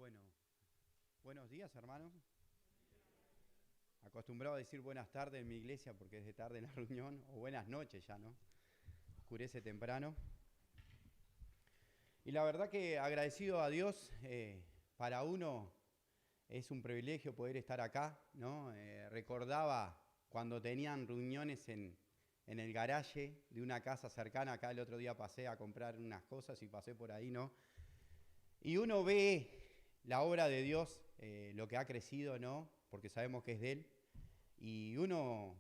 Bueno, buenos días, hermanos. Acostumbrado a decir buenas tardes en mi iglesia porque es de tarde en la reunión, o buenas noches ya, ¿no? Oscurece temprano. Y la verdad que agradecido a Dios, para uno es un privilegio poder estar acá, ¿no? Recordaba cuando tenían reuniones en el garaje de una casa cercana. Acá el otro día pasé a comprar unas cosas y pasé por ahí, ¿no? Y uno ve la obra de Dios, lo que ha crecido, ¿no? Porque sabemos que es de Él. Y uno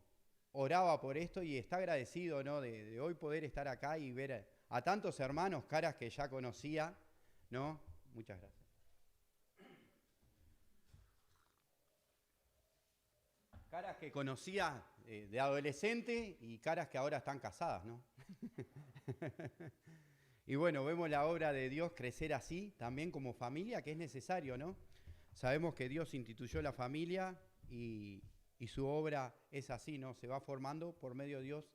oraba por esto y está agradecido, ¿no? De hoy poder estar acá y ver a tantos hermanos, caras que ya conocía, ¿no? Muchas gracias. Caras que conocía de adolescente y caras que ahora están casadas, ¿no? Y bueno, vemos la obra de Dios crecer así, también como familia, que es necesario, ¿no? Sabemos que Dios instituyó la familia y su obra es así, ¿no? Se va formando por medio de Dios,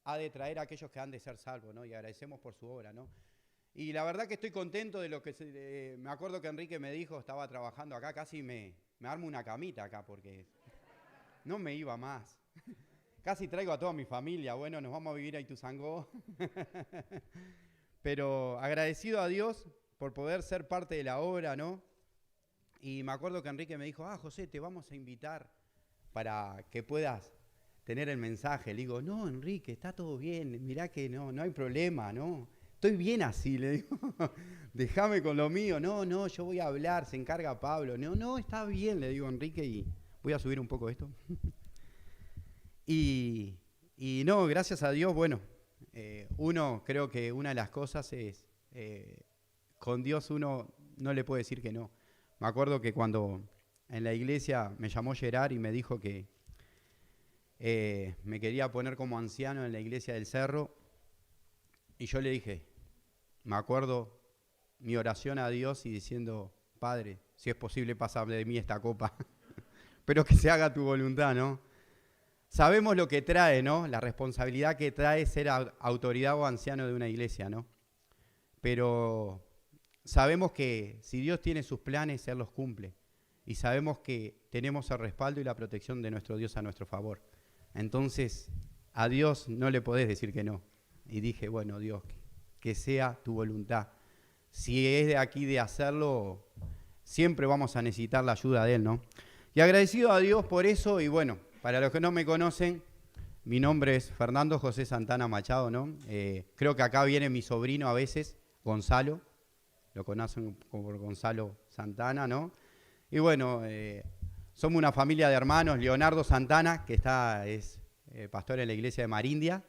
ha de traer a aquellos que han de ser salvos, ¿no? Y agradecemos por su obra, ¿no? Y la verdad que estoy contento de lo que me acuerdo que Enrique me dijo, estaba trabajando acá, casi me armo una camita acá porque no me iba más. Casi traigo a toda mi familia, bueno, nos vamos a vivir a Ituzaingó. Pero agradecido a Dios por poder ser parte de la obra, ¿no? Y me acuerdo que Enrique me dijo, José, te vamos a invitar para que puedas tener el mensaje. Le digo, no, Enrique, está todo bien, mirá que no hay problema, ¿no? Estoy bien así, le digo, déjame con lo mío. No, yo voy a hablar, se encarga Pablo. No, está bien, le digo a Enrique, y voy a subir un poco esto. y no, gracias a Dios, bueno, uno, creo que una de las cosas es, con Dios uno no le puede decir que no. Me acuerdo que cuando en la iglesia me llamó Gerard y me dijo que me quería poner como anciano en la iglesia del Cerro, y yo le dije, me acuerdo mi oración a Dios y diciendo, Padre, si es posible pasa de mí esta copa, pero que se haga tu voluntad, ¿no? Sabemos lo que trae, ¿no? La responsabilidad que trae ser autoridad o anciano de una iglesia, ¿no? Pero sabemos que si Dios tiene sus planes, Él los cumple. Y sabemos que tenemos el respaldo y la protección de nuestro Dios a nuestro favor. Entonces, a Dios no le podés decir que no. Y dije, bueno, Dios, que sea tu voluntad. Si es de aquí de hacerlo, siempre vamos a necesitar la ayuda de Él, ¿no? Y agradecido a Dios por eso, y bueno, para los que no me conocen, mi nombre es Fernando José Santana Machado, ¿no? Creo que acá viene mi sobrino a veces, Gonzalo, lo conocen como Gonzalo Santana, ¿no? Y bueno, somos una familia de hermanos. Leonardo Santana, que es pastor en la iglesia de Marindia,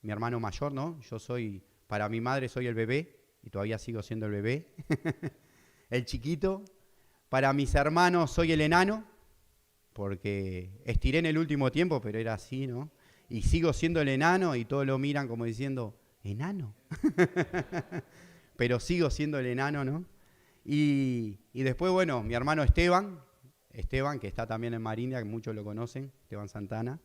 mi hermano mayor, ¿no? Yo soy, para mi madre soy el bebé, y todavía sigo siendo el bebé, el chiquito. Para mis hermanos soy el enano, porque estiré en el último tiempo, pero era así, ¿no? Y sigo siendo el enano y todos lo miran como diciendo, ¿enano? Pero sigo siendo el enano, ¿no? Y después, bueno, mi hermano Esteban, que está también en Marindia, que muchos lo conocen, Esteban Santana.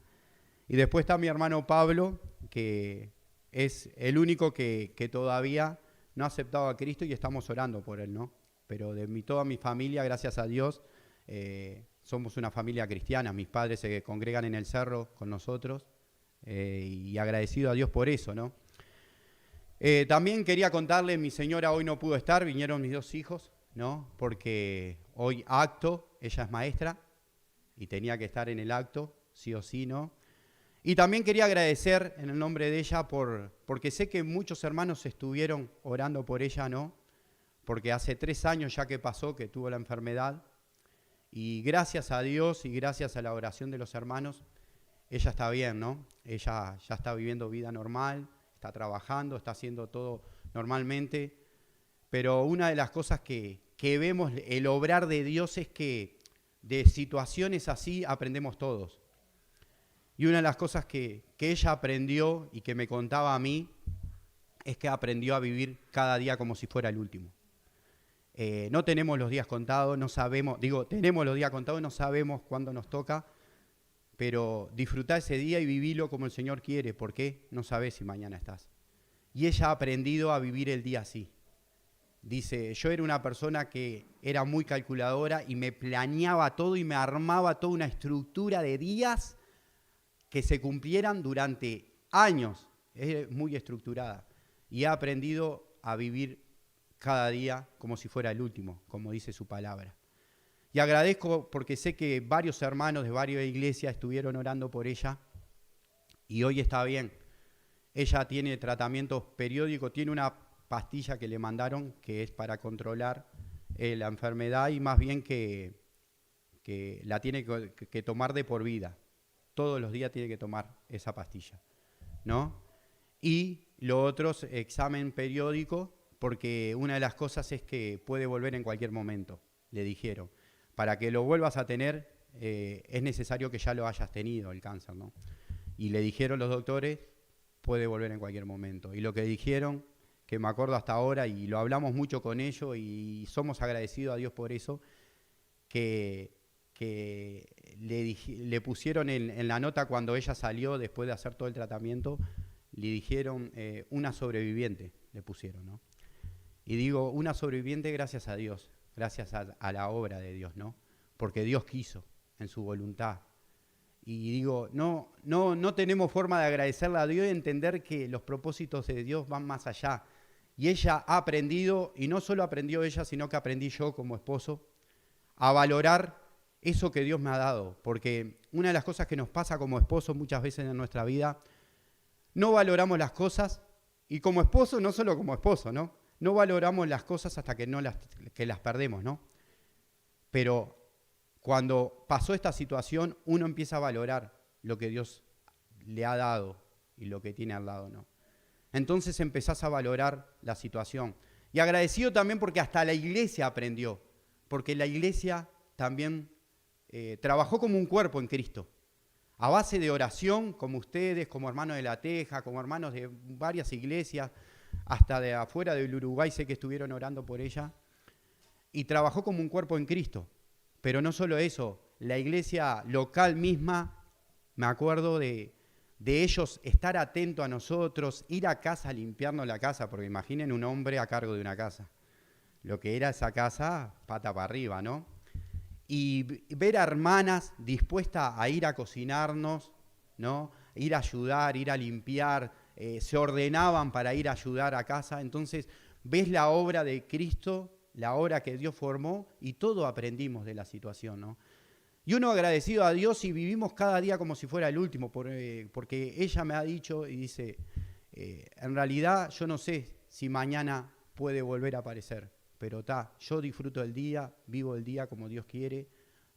Y después está mi hermano Pablo, que es el único que todavía no ha aceptado a Cristo y estamos orando por él, ¿no? Pero de toda mi familia, gracias a Dios, somos una familia cristiana. Mis padres se congregan en el Cerro con nosotros y agradecido a Dios por eso, ¿no? También quería contarle, mi señora hoy no pudo estar, vinieron mis dos hijos, ¿no? Porque hoy acto, ella es maestra y tenía que estar en el acto, sí o sí, ¿no? Y también quería agradecer en el nombre de ella porque sé que muchos hermanos estuvieron orando por ella, ¿no? Porque hace 3 años ya que pasó que tuvo la enfermedad y gracias a Dios y gracias a la oración de los hermanos, ella está bien, ¿no? Ella ya está viviendo vida normal, está trabajando, está haciendo todo normalmente, pero una de las cosas que vemos, el obrar de Dios, es que de situaciones así aprendemos todos. Y una de las cosas que ella aprendió y que me contaba a mí, es que aprendió a vivir cada día como si fuera el último. No tenemos los días contados, no sabemos, tenemos los días contados, no sabemos cuándo nos toca, pero disfrutá ese día y vivilo como el Señor quiere, porque no sabés si mañana estás. Y ella ha aprendido a vivir el día así. Dice, yo era una persona que era muy calculadora y me planeaba todo y me armaba toda una estructura de días que se cumplieran durante años. Es muy estructurada. Y he aprendido a vivir cada día como si fuera el último, como dice su palabra. Y agradezco porque sé que varios hermanos de varias iglesias estuvieron orando por ella y hoy está bien. Ella tiene tratamientos periódicos, tiene una pastilla que le mandaron que es para controlar la enfermedad y más bien que la tiene que tomar de por vida. Todos los días tiene que tomar esa pastilla, ¿no? Y lo otro es examen periódico, porque una de las cosas es que puede volver en cualquier momento, le dijeron. Para que lo vuelvas a tener, es necesario que ya lo hayas tenido, el cáncer, ¿no? Y le dijeron los doctores, puede volver en cualquier momento. Y lo que dijeron, que me acuerdo hasta ahora, y lo hablamos mucho con ellos, y somos agradecidos a Dios por eso, que le pusieron en la nota cuando ella salió, después de hacer todo el tratamiento, le dijeron una sobreviviente, le pusieron, ¿no? Y digo, una sobreviviente gracias a Dios, gracias a la obra de Dios, ¿no? Porque Dios quiso, en su voluntad. Y digo, no tenemos forma de agradecerle a Dios y entender que los propósitos de Dios van más allá. Y ella ha aprendido, y no solo aprendió ella, sino que aprendí yo como esposo, a valorar eso que Dios me ha dado. Porque una de las cosas que nos pasa como esposos muchas veces en nuestra vida, no valoramos las cosas, y como esposo, no solo como esposo, ¿no? No valoramos las cosas hasta que las perdemos, ¿no? Pero cuando pasó esta situación, uno empieza a valorar lo que Dios le ha dado y lo que tiene al lado, ¿no? Entonces empezás a valorar la situación. Y agradecido también porque hasta la iglesia aprendió, porque la iglesia también trabajó como un cuerpo en Cristo. A base de oración, como ustedes, como hermanos de La Teja, como hermanos de varias iglesias, hasta de afuera del Uruguay sé que estuvieron orando por ella, y trabajó como un cuerpo en Cristo. Pero no solo eso, la iglesia local misma, me acuerdo de ellos estar atento a nosotros, ir a casa a limpiarnos la casa, porque imaginen un hombre a cargo de una casa. Lo que era esa casa, pata para arriba, ¿no? Y ver a hermanas dispuestas a ir a cocinarnos, ¿no? Ir a ayudar, ir a limpiar, se ordenaban para ir a ayudar a casa. Entonces, ves la obra de Cristo, la obra que Dios formó, y todo aprendimos de la situación, ¿no? Y uno agradecido a Dios y vivimos cada día como si fuera el último, porque ella me ha dicho y dice, en realidad yo no sé si mañana puede volver a aparecer, pero yo disfruto del día, vivo el día como Dios quiere,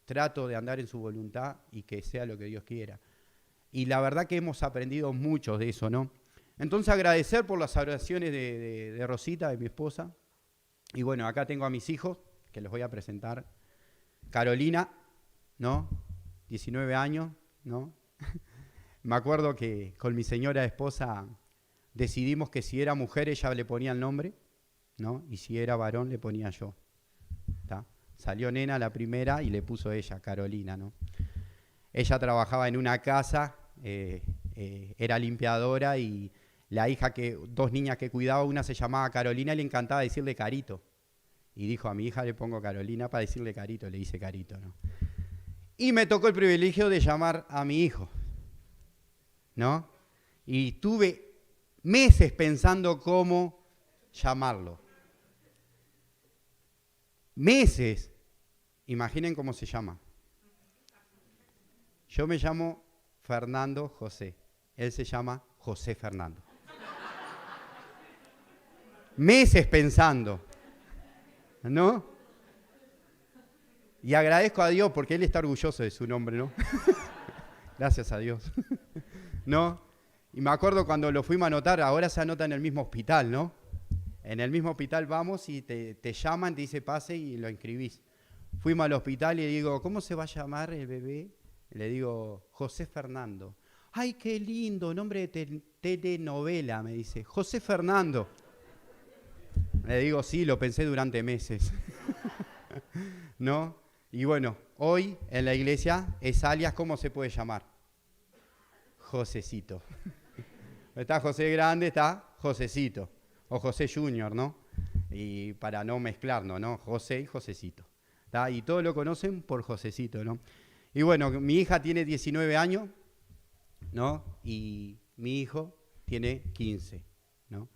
trato de andar en su voluntad y que sea lo que Dios quiera. Y la verdad que hemos aprendido mucho de eso, ¿no? Entonces agradecer por las oraciones de Rosita, de mi esposa. Y bueno, acá tengo a mis hijos, que los voy a presentar. Carolina, ¿no? 19 años, ¿no? Me acuerdo que con mi señora esposa decidimos que si era mujer ella le ponía el nombre, ¿no? Y si era varón le ponía yo. ¿Tá? Salió nena la primera y le puso ella, Carolina, ¿no? Ella trabajaba en una casa, era limpiadora y dos niñas que cuidaba, una se llamaba Carolina y le encantaba decirle Carito. Y dijo, a mi hija le pongo Carolina para decirle Carito, le dice Carito, ¿no? Y me tocó el privilegio de llamar a mi hijo, ¿no? Y tuve meses pensando cómo llamarlo. Meses. Imaginen cómo se llama. Yo me llamo Fernando José. Él se llama José Fernando. Meses pensando, ¿no? Y agradezco a Dios porque Él está orgulloso de su nombre, ¿no? Gracias a Dios. ¿No? Y me acuerdo cuando lo fuimos a anotar, ahora se anota en el mismo hospital, ¿no? En el mismo hospital vamos y te llaman, te dice pase y lo inscribís. Fuimos al hospital y digo, ¿cómo se va a llamar el bebé? Le digo, José Fernando. ¡Ay, qué lindo! Nombre de telenovela, me dice. José Fernando. Le digo, sí, lo pensé durante meses. ¿No? Y bueno, hoy en la iglesia es alias, ¿cómo se puede llamar? Josecito. Está José Grande, está Josecito. O José Junior, ¿no? Y para no mezclarnos, ¿no? José y Josecito. ¿Tá? Y todos lo conocen por Josecito, ¿no? Y bueno, mi hija tiene 19 años, ¿no? Y mi hijo tiene 15, ¿no?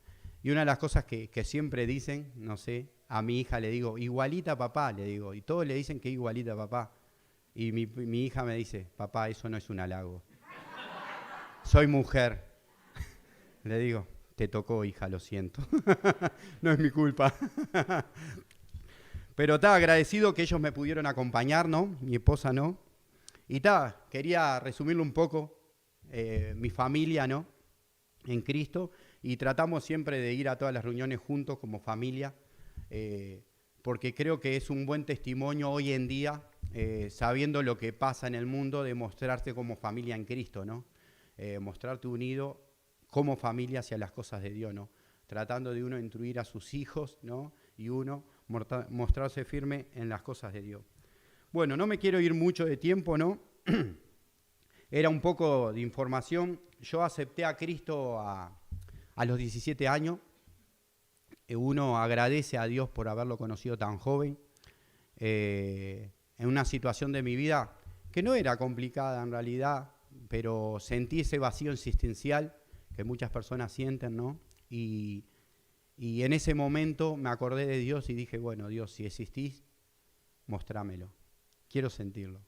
Y una de las cosas que siempre dicen, no sé, a mi hija le digo, igualita a papá, le digo, y todos le dicen que igualita a papá. Y mi hija me dice, papá, eso no es un halago. Soy mujer. Le digo, te tocó, hija, lo siento. No es mi culpa. Pero está agradecido que ellos me pudieron acompañar, ¿no? Mi esposa no. Y está, quería resumirlo un poco, mi familia, ¿no? En Cristo. Y tratamos siempre de ir a todas las reuniones juntos como familia, porque creo que es un buen testimonio hoy en día, sabiendo lo que pasa en el mundo, de mostrarte como familia en Cristo, ¿no? Mostrarte unido como familia hacia las cosas de Dios, ¿no? Tratando de uno instruir a sus hijos, ¿no? Y uno mostrarse firme en las cosas de Dios. Bueno, no me quiero ir mucho de tiempo, ¿no? Era un poco de información. Yo acepté a Cristo a los 17 años. Uno agradece a Dios por haberlo conocido tan joven. En una situación de mi vida que no era complicada en realidad, pero sentí ese vacío existencial que muchas personas sienten, ¿no? Y en ese momento me acordé de Dios y dije, bueno, Dios, si existís, mostrámelo. Quiero sentirlo.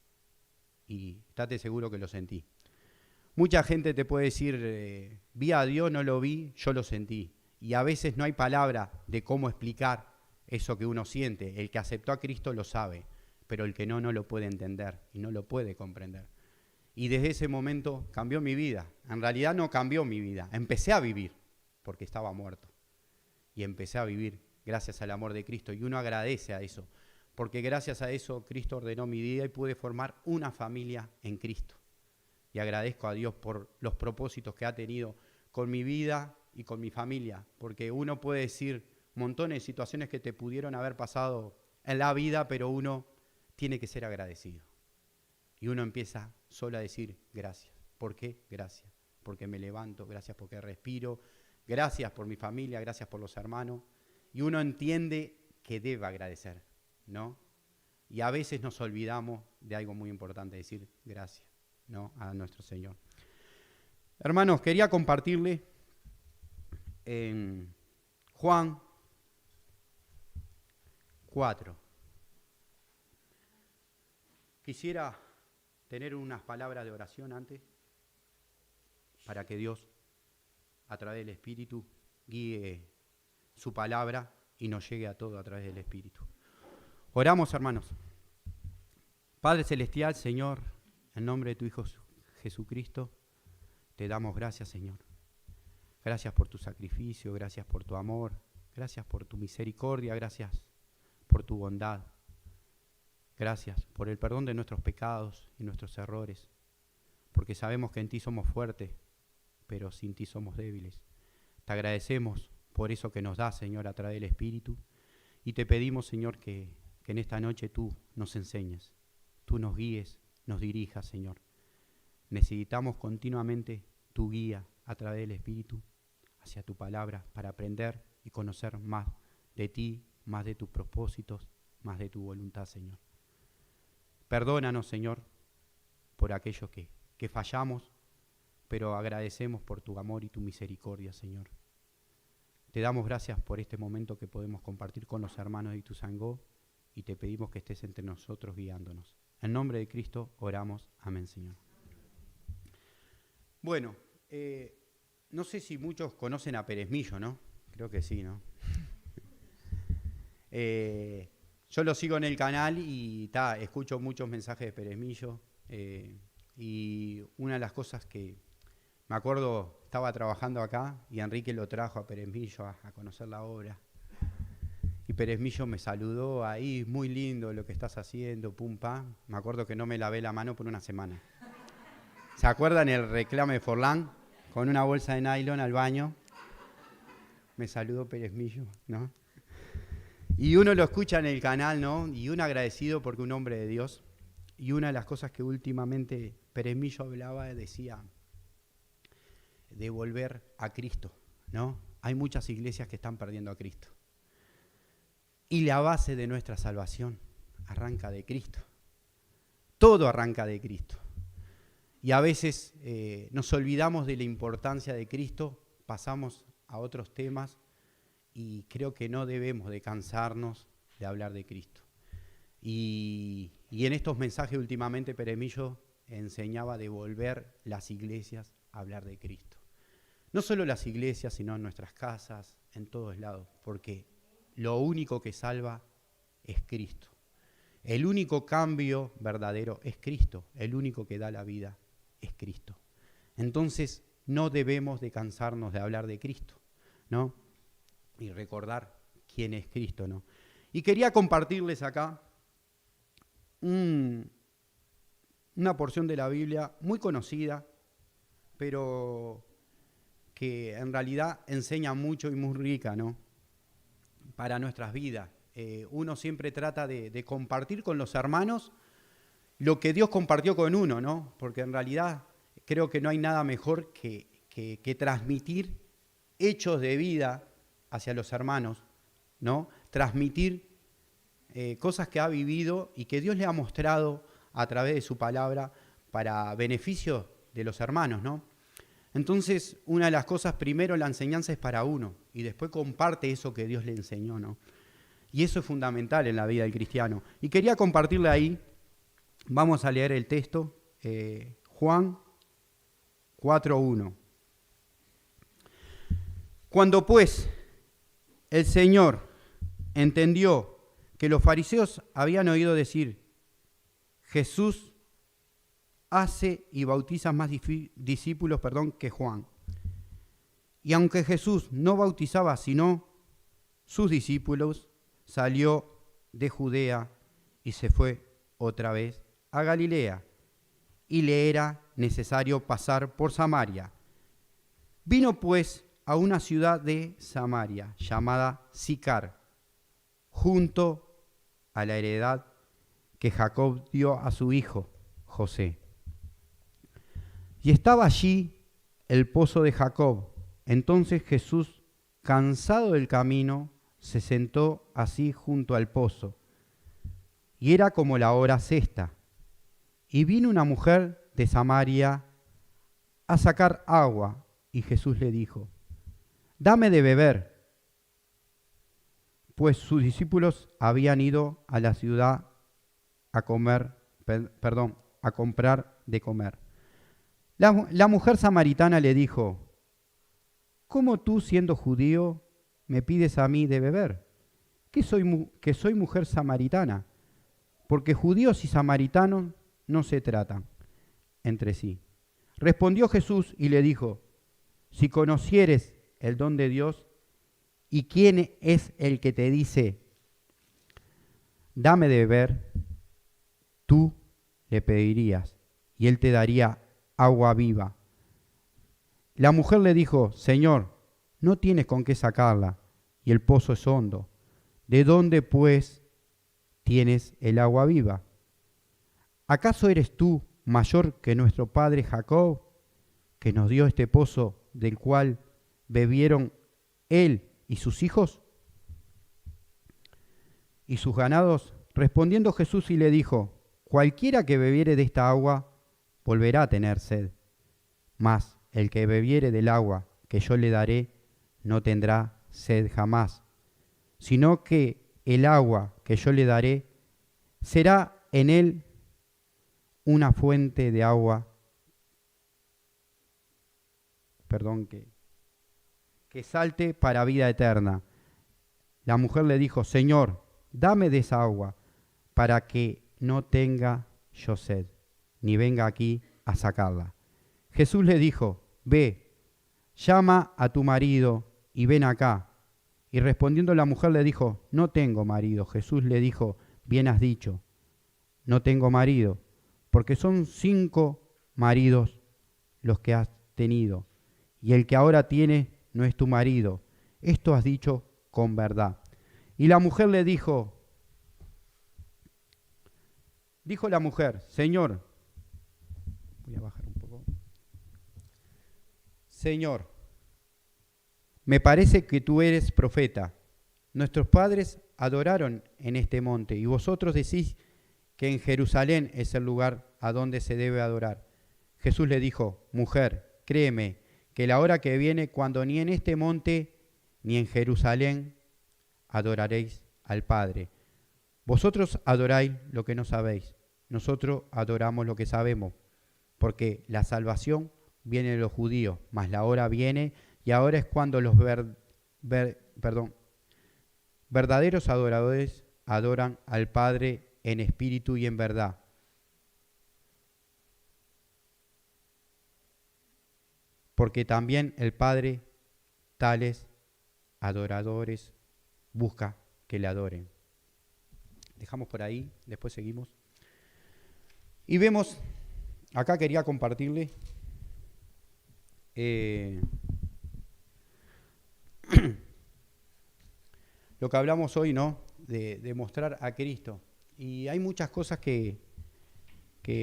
Y estate seguro que lo sentí. Mucha gente te puede decir, vi a Dios, no lo vi, yo lo sentí. Y a veces no hay palabra de cómo explicar eso que uno siente. El que aceptó a Cristo lo sabe, pero el que no lo puede entender y no lo puede comprender. Y desde ese momento cambió mi vida. En realidad no cambió mi vida, empecé a vivir, porque estaba muerto. Y empecé a vivir gracias al amor de Cristo. Y uno agradece a eso, porque gracias a eso Cristo ordenó mi vida y pude formar una familia en Cristo. Y agradezco a Dios por los propósitos que ha tenido con mi vida y con mi familia, porque uno puede decir montones de situaciones que te pudieron haber pasado en la vida, pero uno tiene que ser agradecido. Y uno empieza solo a decir gracias. ¿Por qué? Gracias. Porque me levanto, gracias porque respiro, gracias por mi familia, gracias por los hermanos. Y uno entiende que debe agradecer, ¿no? Y a veces nos olvidamos de algo muy importante, decir gracias, ¿no? A nuestro Señor. Hermanos, quería compartirle en Juan 4. Quisiera tener unas palabras de oración antes para que Dios, a través del Espíritu, guíe su palabra y nos llegue a todo a través del Espíritu. Oramos, hermanos. Padre Celestial, Señor, en nombre de tu Hijo Jesucristo, te damos gracias, Señor. Gracias por tu sacrificio, gracias por tu amor, gracias por tu misericordia, gracias por tu bondad. Gracias por el perdón de nuestros pecados y nuestros errores, porque sabemos que en ti somos fuertes, pero sin ti somos débiles. Te agradecemos por eso que nos das, Señor, a través del Espíritu, y te pedimos, Señor, que en esta noche tú nos enseñes, tú nos guíes, nos dirijas, Señor. Necesitamos continuamente tu guía a través del Espíritu hacia tu palabra para aprender y conocer más de ti, más de tus propósitos, más de tu voluntad, Señor. Perdónanos, Señor, por aquello que fallamos, pero agradecemos por tu amor y tu misericordia, Señor. Te damos gracias por este momento que podemos compartir con los hermanos de Ituzaingó y te pedimos que estés entre nosotros guiándonos. En nombre de Cristo oramos. Amén, Señor. Bueno, no sé si muchos conocen a Pérez Millo, ¿no? Creo que sí, ¿no? Yo lo sigo en el canal y escucho muchos mensajes de Pérez Millo. Y una de las cosas que me acuerdo, estaba trabajando acá y Enrique lo trajo a Pérez Millo a conocer la obra. Y Pérez Millo me saludó ahí, muy lindo lo que estás haciendo, pum, pam. Me acuerdo que no me lavé la mano por una semana. ¿Se acuerdan el reclame de Forlán? Con una bolsa de nylon al baño. Me saludó Pérez Millo, ¿no? Y uno lo escucha en el canal, ¿no? Y uno agradecido porque un hombre de Dios. Y una de las cosas que últimamente Pérez Millo hablaba, decía, de volver a Cristo, ¿no? Hay muchas iglesias que están perdiendo a Cristo. Y la base de nuestra salvación arranca de Cristo. Todo arranca de Cristo. Y a veces nos olvidamos de la importancia de Cristo, pasamos a otros temas y creo que no debemos de cansarnos de hablar de Cristo. Y en estos mensajes últimamente Peremillo enseñaba de volver las iglesias a hablar de Cristo. No solo las iglesias, sino en nuestras casas, en todos lados, porque lo único que salva es Cristo. El único cambio verdadero es Cristo. El único que da la vida es Cristo. Entonces no debemos de cansarnos de hablar de Cristo, ¿no? Y recordar quién es Cristo, ¿no? Y quería compartirles acá una porción de la Biblia muy conocida, pero que en realidad enseña mucho y muy rica, ¿no? Para nuestras vidas. Uno siempre trata de compartir con los hermanos lo que Dios compartió con uno, ¿no? Porque en realidad creo que no hay nada mejor que transmitir hechos de vida hacia los hermanos, ¿no? Transmitir cosas que ha vivido y que Dios le ha mostrado a través de su palabra para beneficio de los hermanos, ¿no? Entonces, una de las cosas, primero la enseñanza es para uno y después comparte eso que Dios le enseñó, ¿no? Y eso es fundamental en la vida del cristiano. Y quería compartirle ahí, vamos a leer el texto, Juan 4:1. Cuando pues el Señor entendió que los fariseos habían oído decir, Jesús hace y bautiza más discípulos, que Juan. Y aunque Jesús no bautizaba sino sus discípulos, salió de Judea y se fue otra vez a Galilea, y le era necesario pasar por Samaria. Vino pues a una ciudad de Samaria llamada Sicar, junto a la heredad que Jacob dio a su hijo José. Y estaba allí el pozo de Jacob. Entonces Jesús, cansado del camino, se sentó así junto al pozo. Y era como la hora sexta. Y vino una mujer de Samaria a sacar agua. Y Jesús le dijo, dame de beber. Pues sus discípulos habían ido a la ciudad a comprar de comer. La mujer samaritana le dijo, ¿cómo tú, siendo judío, me pides a mí de beber? Que soy mujer samaritana, porque judíos y samaritanos no se tratan entre sí. Respondió Jesús y le dijo, si conocieres el don de Dios, ¿y quién es el que te dice, dame de beber? Tú le pedirías, y él te daría agua viva. La mujer le dijo, Señor, no tienes con qué sacarla, y el pozo es hondo. ¿De dónde, pues, tienes el agua viva? ¿Acaso eres tú mayor que nuestro padre Jacob, que nos dio este pozo del cual bebieron él y sus hijos y sus ganados? Respondiendo Jesús y le dijo, cualquiera que bebiere de esta agua volverá a tener sed, mas el que bebiere del agua que yo le daré no tendrá sed jamás, sino que el agua que yo le daré será en él una fuente de agua, que salte para vida eterna. La mujer le dijo, Señor, dame de esa agua, para que no tenga yo sed, ni venga aquí a sacarla. Jesús le dijo, ve, llama a tu marido y ven acá. Y respondiendo la mujer le dijo, no tengo marido. Jesús le dijo, bien has dicho, no tengo marido, porque son 5 maridos los que has tenido, y el que ahora tiene no es tu marido. Esto has dicho con verdad. Y la mujer le dijo la mujer, Señor, voy a bajar un poco. Señor, me parece que tú eres profeta. Nuestros padres adoraron en este monte, y vosotros decís que en Jerusalén es el lugar a donde se debe adorar. Jesús le dijo, mujer, créeme, que la hora que viene, cuando ni en este monte ni en Jerusalén adoraréis al Padre. Vosotros adoráis lo que no sabéis, nosotros adoramos lo que sabemos, porque la salvación viene de los judíos, mas la hora viene y ahora es cuando los verdaderos adoradores adoran al Padre en espíritu y en verdad. Porque también el Padre tales adoradores busca que le adoren. Dejamos por ahí, después seguimos. Y vemos, acá quería compartirle lo que hablamos hoy, ¿no? De mostrar a Cristo. Y hay muchas cosas que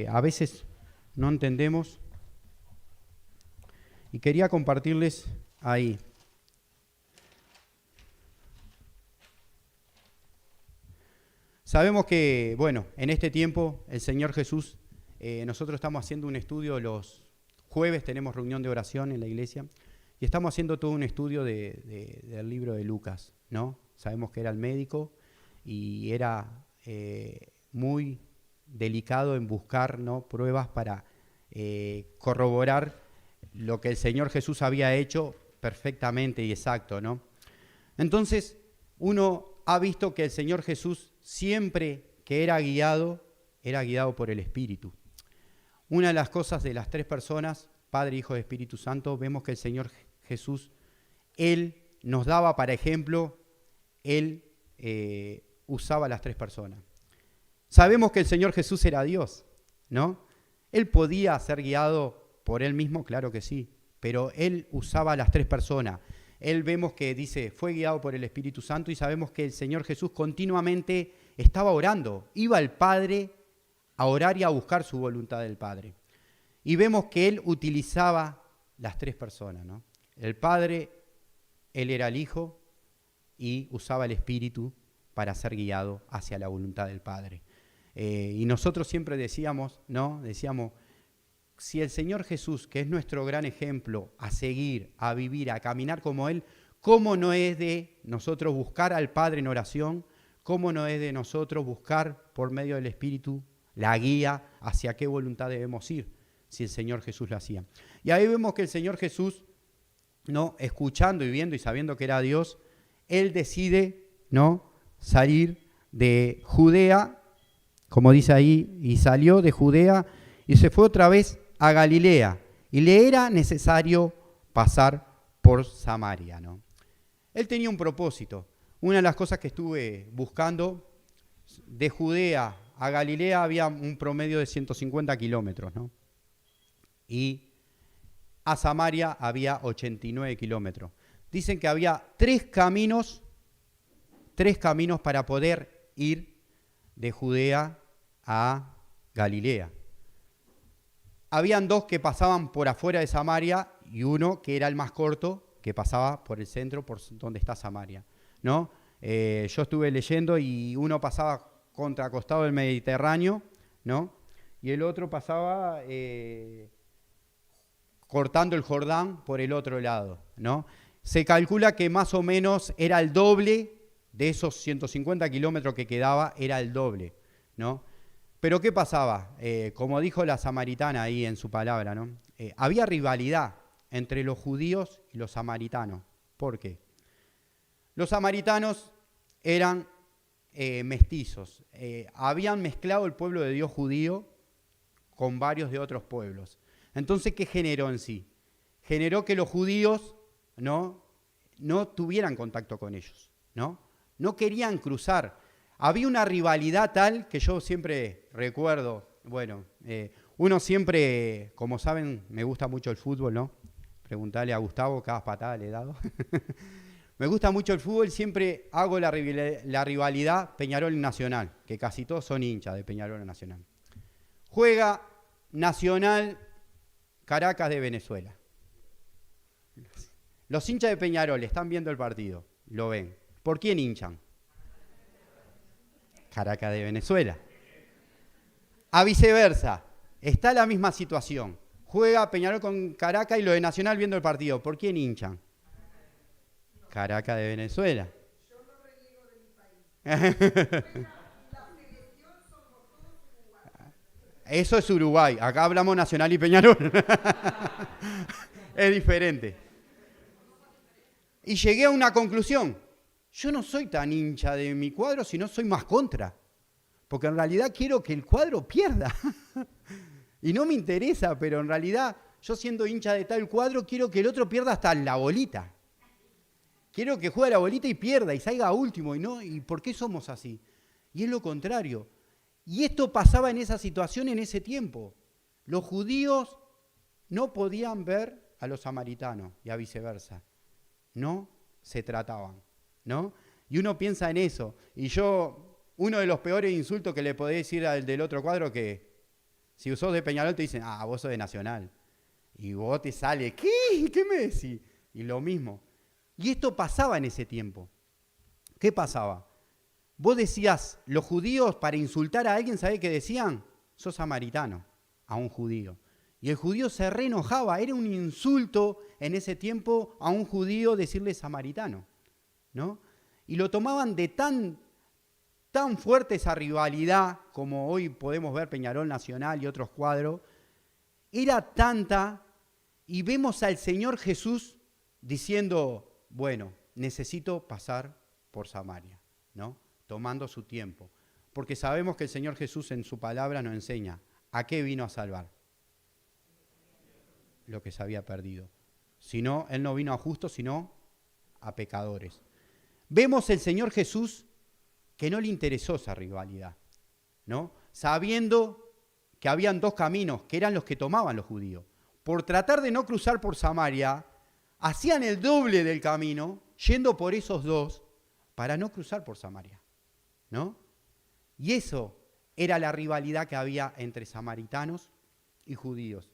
a veces no entendemos. Y quería compartirles ahí. Sabemos que, bueno, en este tiempo el Señor Jesús, nosotros estamos haciendo un estudio los jueves, tenemos reunión de oración en la iglesia, y estamos haciendo todo un estudio del libro de Lucas, ¿no? Sabemos que era el médico y era muy delicado en buscar, ¿no?, pruebas para corroborar lo que el Señor Jesús había hecho perfectamente y exacto, ¿no? Entonces, uno ha visto que el Señor Jesús siempre que era guiado por el Espíritu. Una de las cosas de las tres personas, Padre, Hijo y Espíritu Santo, vemos que el Señor Jesús, Él nos daba para ejemplo, Él usaba las tres personas. Sabemos que el Señor Jesús era Dios, ¿no? Él podía ser guiado por Él mismo, claro que sí, pero Él usaba las tres personas. Él vemos que dice, fue guiado por el Espíritu Santo, y sabemos que el Señor Jesús continuamente estaba orando, iba al Padre a orar y a buscar su voluntad del Padre. Y vemos que Él utilizaba las tres personas, ¿no? El Padre, Él era el Hijo y usaba el Espíritu para ser guiado hacia la voluntad del Padre. Y nosotros siempre decíamos, ¿no? Decíamos, si el Señor Jesús, que es nuestro gran ejemplo a seguir, a vivir, a caminar como Él, ¿cómo no es de nosotros buscar al Padre en oración? ¿Cómo no es de nosotros buscar por medio del Espíritu la guía hacia qué voluntad debemos ir, si el Señor Jesús lo hacía? Y ahí vemos que el Señor Jesús, ¿no?, escuchando y viendo y sabiendo que era Dios, Él decide, ¿no?, salir de Judea, como dice ahí, y salió de Judea y se fue otra vez a Galilea, y le era necesario pasar por Samaria, ¿no? Él tenía un propósito. Una de las cosas que estuve buscando, de Judea a Galilea había un promedio de 150 kilómetros, ¿no? Y a Samaria había 89 kilómetros. Dicen que había tres caminos para poder ir de Judea a Galilea. Habían dos que pasaban por afuera de Samaria y uno que era el más corto, que pasaba por el centro, por donde está Samaria, ¿no? Yo estuve leyendo y uno pasaba contra el costado del Mediterráneo, ¿no? Y el otro pasaba cortando el Jordán por el otro lado, ¿no? Se calcula que más o menos era el doble de esos 150 kilómetros que quedaba, era el doble, ¿no? Pero ¿qué pasaba? Como dijo la samaritana ahí en su palabra, ¿no? Había rivalidad entre los judíos y los samaritanos. ¿Por qué? Los samaritanos eran mestizos. Habían mezclado el pueblo de Dios judío con varios de otros pueblos. Entonces, ¿qué generó en sí? Generó que los judíos no tuvieran contacto con ellos, ¿no? No querían cruzar. Había una rivalidad tal que yo siempre recuerdo, bueno, uno siempre, como saben, me gusta mucho el fútbol, ¿no? Preguntarle a Gustavo, cada patada le he dado. Me gusta mucho el fútbol, siempre hago la rivalidad Peñarol-Nacional, que casi todos son hinchas de Peñarol-Nacional. Juega Nacional Caracas de Venezuela. Los hinchas de Peñarol están viendo el partido, lo ven. ¿Por quién hinchan? Caracas de Venezuela. A viceversa, está la misma situación. Juega Peñarol con Caracas y los de Nacional viendo el partido. ¿Por quién hinchan? Caracas de Venezuela. Yo no reniego de mi país. Eso es Uruguay. Acá hablamos Nacional y Peñarol. Es diferente. Y llegué a una conclusión. Yo no soy tan hincha de mi cuadro, sino soy más contra. Porque en realidad quiero que el cuadro pierda. Y no me interesa, pero en realidad yo siendo hincha de tal cuadro quiero que el otro pierda hasta la bolita. Quiero que juegue la bolita y pierda y salga último. ¿Y por qué somos así? Y es lo contrario. Y esto pasaba en esa situación en ese tiempo. Los judíos no podían ver a los samaritanos y a viceversa. No se trataban, ¿no? Y uno piensa en eso. Y uno de los peores insultos que le podés decir al del otro cuadro que si sos de Peñarol te dicen, vos sos de Nacional. Y vos te sale, ¿qué? ¿Qué me decís? Y lo mismo. Y esto pasaba en ese tiempo. ¿Qué pasaba? Vos decías, los judíos para insultar a alguien, ¿sabés qué decían? Sos samaritano, a un judío. Y el judío se reenojaba, era un insulto en ese tiempo a un judío decirle samaritano, ¿no? Y lo tomaban de tan fuerte esa rivalidad, como hoy podemos ver Peñarol Nacional y otros cuadros, era tanta, y vemos al Señor Jesús diciendo, bueno, necesito pasar por Samaria, ¿no? Tomando su tiempo. Porque sabemos que el Señor Jesús en su palabra nos enseña a qué vino a salvar. Lo que se había perdido. Si no, Él no vino a justos, sino a pecadores. Vemos el Señor Jesús que no le interesó esa rivalidad, ¿no? Sabiendo que habían dos caminos, que eran los que tomaban los judíos. Por tratar de no cruzar por Samaria, hacían el doble del camino, yendo por esos dos, para no cruzar por Samaria, ¿no? Y eso era la rivalidad que había entre samaritanos y judíos.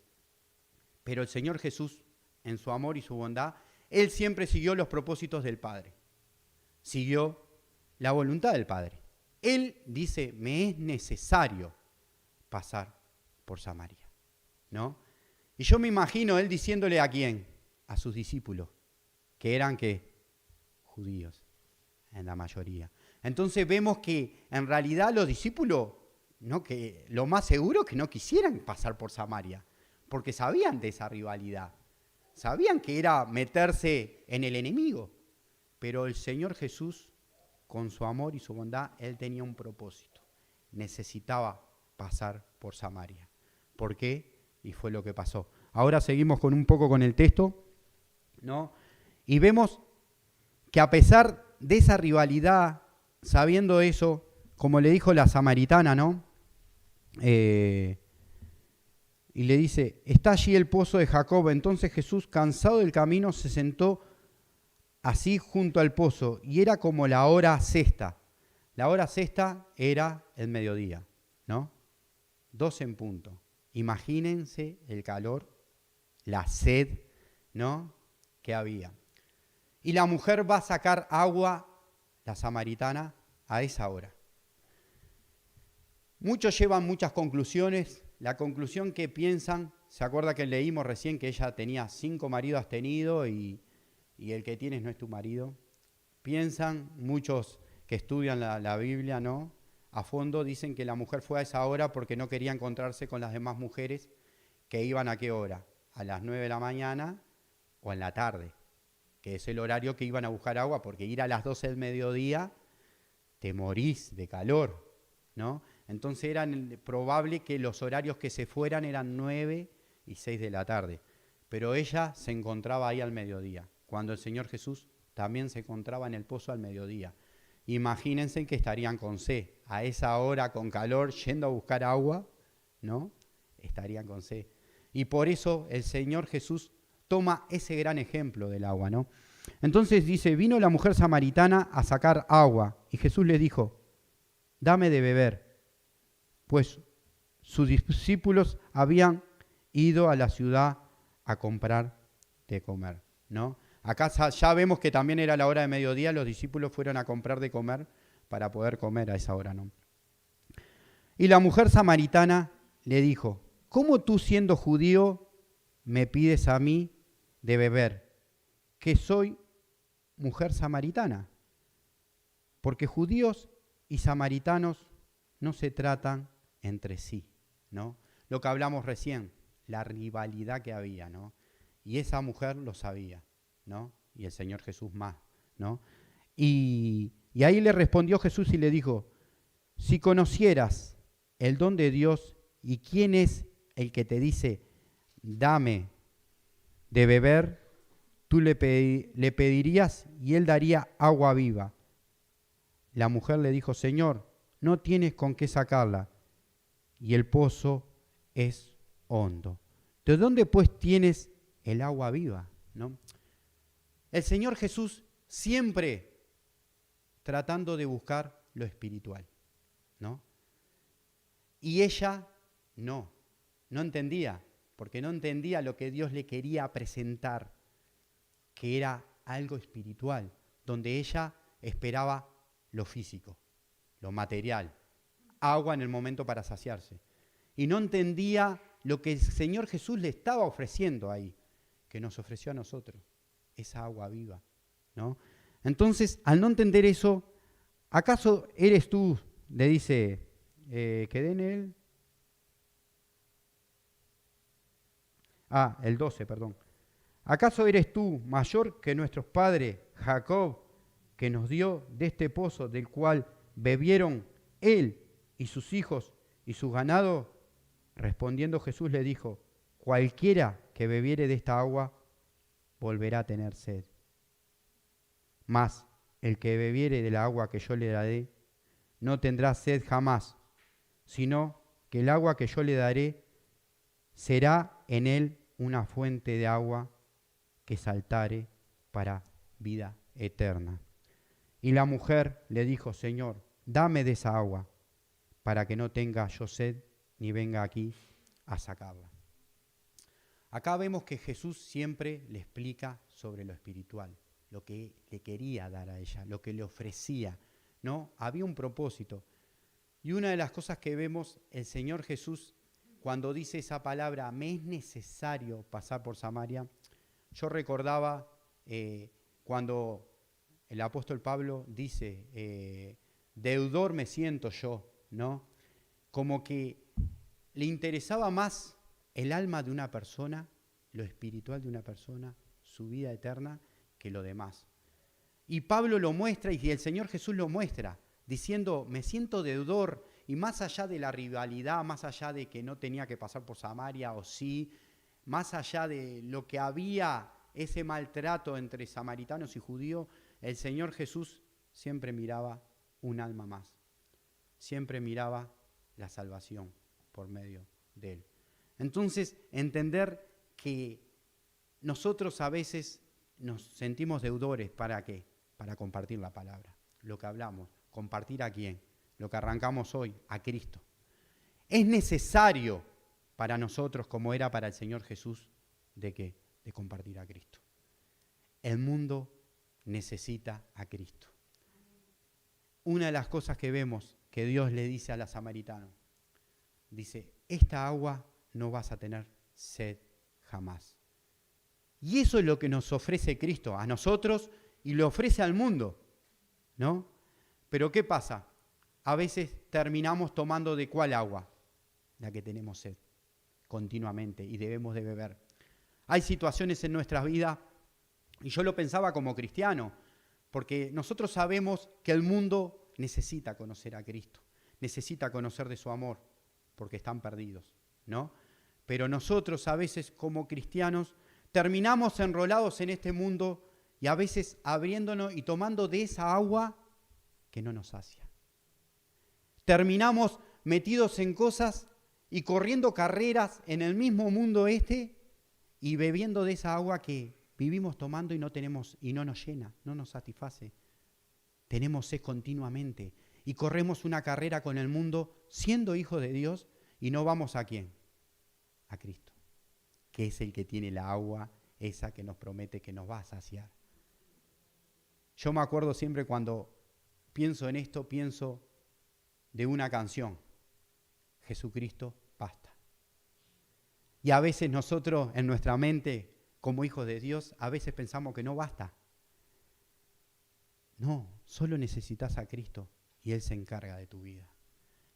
Pero el Señor Jesús, en su amor y su bondad, Él siempre siguió los propósitos del Padre. Siguió la voluntad del Padre. Él dice, me es necesario pasar por Samaria, ¿no? Y yo me imagino Él diciéndole a quién, a sus discípulos, que eran, ¿qué? Judíos, en la mayoría. Entonces vemos que en realidad los discípulos, ¿no? Que lo más seguro es que no quisieran pasar por Samaria, porque sabían de esa rivalidad, sabían que era meterse en el enemigo, pero el Señor Jesús, con su amor y su bondad, Él tenía un propósito, necesitaba pasar por Samaria. ¿Por qué? Y fue lo que pasó. Ahora seguimos con un poco con el texto, ¿no? Y vemos que a pesar de esa rivalidad, sabiendo eso, como le dijo la samaritana, ¿no? Y le dice, está allí el pozo de Jacob. Entonces Jesús, cansado del camino, se sentó así junto al pozo, y era como la hora sexta. La hora sexta era el mediodía, ¿no? 12 en punto. Imagínense el calor, la sed, ¿no? Que había. Y la mujer va a sacar agua, la samaritana, a esa hora. Muchos llevan muchas conclusiones. La conclusión que piensan, ¿se acuerda que leímos recién que ella tenía 5 maridos has tenido y el que tienes no es tu marido? Piensan muchos que estudian la Biblia, ¿no? A fondo dicen que la mujer fue a esa hora porque no quería encontrarse con las demás mujeres que iban a qué hora, a las 9 de la mañana o en la tarde, que es el horario que iban a buscar agua, porque ir a las 12 del mediodía te morís de calor, ¿no? Entonces era probable que los horarios que se fueran eran 9 y 6 de la tarde, pero ella se encontraba ahí al mediodía, cuando el Señor Jesús también se encontraba en el pozo al mediodía. Imagínense que estarían con sed, a esa hora con calor, yendo a buscar agua, ¿no? Estarían con sed. Y por eso el Señor Jesús toma ese gran ejemplo del agua, ¿no? Entonces dice, vino la mujer samaritana a sacar agua, y Jesús le dijo, dame de beber, pues sus discípulos habían ido a la ciudad a comprar de comer, ¿no? Acá ya vemos que también era la hora de mediodía, los discípulos fueron a comprar de comer para poder comer a esa hora, ¿no? Y la mujer samaritana le dijo, ¿cómo tú siendo judío me pides a mí de beber, que soy mujer samaritana? Porque judíos y samaritanos no se tratan entre sí, ¿no? Lo que hablamos recién, la rivalidad que había, ¿no? Y esa mujer lo sabía, ¿no? Y el Señor Jesús más, ¿no? Y ahí le respondió Jesús y le dijo, si conocieras el don de Dios y quién es el que te dice, dame de beber, tú le pedirías y él daría agua viva. La mujer le dijo, Señor, no tienes con qué sacarla y el pozo es hondo. ¿De dónde pues tienes el agua viva? ¿No? El Señor Jesús siempre tratando de buscar lo espiritual, ¿no? Y ella no entendía, porque no entendía lo que Dios le quería presentar, que era algo espiritual, donde ella esperaba lo físico, lo material, agua en el momento para saciarse. Y no entendía lo que el Señor Jesús le estaba ofreciendo ahí, que nos ofreció a nosotros, esa agua viva, ¿no? Entonces, al no entender eso, ¿acaso eres tú? Le dice, quedé en él. El 12, perdón. ¿Acaso eres tú mayor que nuestros padres, Jacob, que nos dio de este pozo del cual bebieron él y sus hijos y su ganado? Respondiendo Jesús le dijo, cualquiera que bebiere de esta agua volverá a tener sed. Mas el que bebiere de la agua que yo le daré no tendrá sed jamás, sino que el agua que yo le daré será en él una fuente de agua que saltare para vida eterna. Y la mujer le dijo, Señor, dame de esa agua, para que no tenga yo sed, ni venga aquí a sacarla. Acá vemos que Jesús siempre le explica sobre lo espiritual, lo que le quería dar a ella, lo que le ofrecía, ¿no? Había un propósito. Y una de las cosas que vemos, el Señor Jesús, cuando dice esa palabra, me es necesario pasar por Samaria, yo recordaba cuando el apóstol Pablo dice, deudor me siento yo, ¿no? Como que le interesaba más el alma de una persona, lo espiritual de una persona, su vida eterna, que lo demás. Y Pablo lo muestra y el Señor Jesús lo muestra, diciendo, me siento deudor, y más allá de la rivalidad, más allá de que no tenía que pasar por Samaria o sí, más allá de lo que había, ese maltrato entre samaritanos y judíos, el Señor Jesús siempre miraba un alma más, siempre miraba la salvación por medio de él. Entonces, entender que nosotros a veces nos sentimos deudores, ¿para qué? Para compartir la palabra, lo que hablamos, compartir a quién, lo que arrancamos hoy, a Cristo. Es necesario para nosotros, como era para el Señor Jesús, ¿de qué? De compartir a Cristo. El mundo necesita a Cristo. Una de las cosas que vemos que Dios le dice a la samaritana, dice, esta agua no vas a tener sed jamás. Y eso es lo que nos ofrece Cristo a nosotros y lo ofrece al mundo, ¿no? Pero ¿qué pasa? A veces terminamos tomando ¿de cuál agua? La que tenemos sed continuamente y debemos de beber. Hay situaciones en nuestras vidas, y yo lo pensaba como cristiano, porque nosotros sabemos que el mundo necesita conocer a Cristo, necesita conocer de su amor, porque están perdidos, ¿no? Pero nosotros a veces como cristianos terminamos enrolados en este mundo y a veces abriéndonos y tomando de esa agua que no nos sacia. Terminamos metidos en cosas y corriendo carreras en el mismo mundo y bebiendo de esa agua que vivimos tomando y no tenemos y no nos llena, no nos satisface. Tenemos sed continuamente y corremos una carrera con el mundo siendo hijos de Dios y no vamos ¿a quién? A Cristo, que es el que tiene la agua esa que nos promete que nos va a saciar. Yo me acuerdo siempre cuando pienso en esto, pienso de una canción Jesucristo basta. Y a veces nosotros en nuestra mente, como hijos de Dios, a veces pensamos que no basta. No, solo necesitas a Cristo y Él se encarga de tu vida.